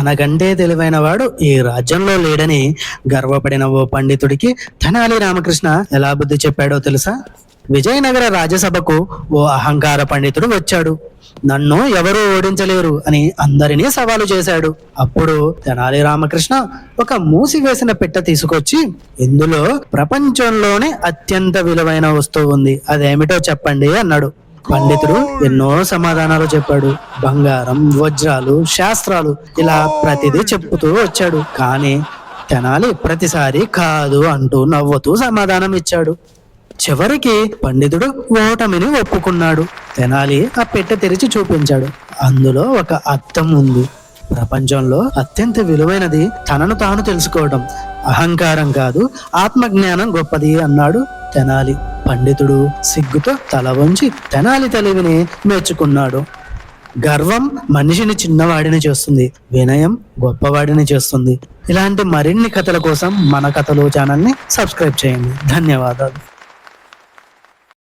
తనకంటే తెలివైన వాడు ఈ రాజ్యంలో లేడని గర్వపడిన ఓ పండితుడికి తెనాలి రామకృష్ణ ఎలా బుద్ధి చెప్పాడో తెలుసా? విజయనగర రాజ్యసభకు ఓ అహంకార పండితుడు వచ్చాడు. నన్ను ఎవరూ ఓడించలేరు అని అందరినీ సవాలు చేశాడు. అప్పుడు తెనాలి రామకృష్ణ ఒక మూసివేసిన పెట్ట తీసుకొచ్చి, ఇందులో ప్రపంచంలోనే అత్యంత విలువైన వస్తువు ఉంది, అదేమిటో చెప్పండి అన్నాడు. పండితుడు ఎన్నో సమాధానాలు చెప్పాడు. బంగారం, వజ్రాలు, శాస్త్రాలు, ఇలా ప్రతిదీ చెప్పుతూ వచ్చాడు. కానీ తెనాలి ప్రతిసారి కాదు అంటూ నవ్వుతూ సమాధానం ఇచ్చాడు. చివరికి పండితుడు ఓటమిని ఒప్పుకున్నాడు. తెనాలి ఆ పెట్టె తెరిచి చూపించాడు. అందులో ఒక అర్థం ఉంది. ప్రపంచంలో అత్యంత విలువైనది తనను తాను తెలుసుకోవడం, అహంకారం కాదు, ఆత్మజ్ఞానం గొప్పది అన్నాడు తెనాలి. పండితుడు సిగ్గుతో తల వంచి తెనాలి తెలివిని మెచ్చుకున్నాడు. గర్వం మనిషిని చిన్నవాడిని చేస్తుంది, వినయం గొప్పవాడిని చేస్తుంది. ఇలాంటి మరిన్ని కథల కోసం మన కథలు ఛానల్ని సబ్స్క్రైబ్ చేయండి. ధన్యవాదాలు.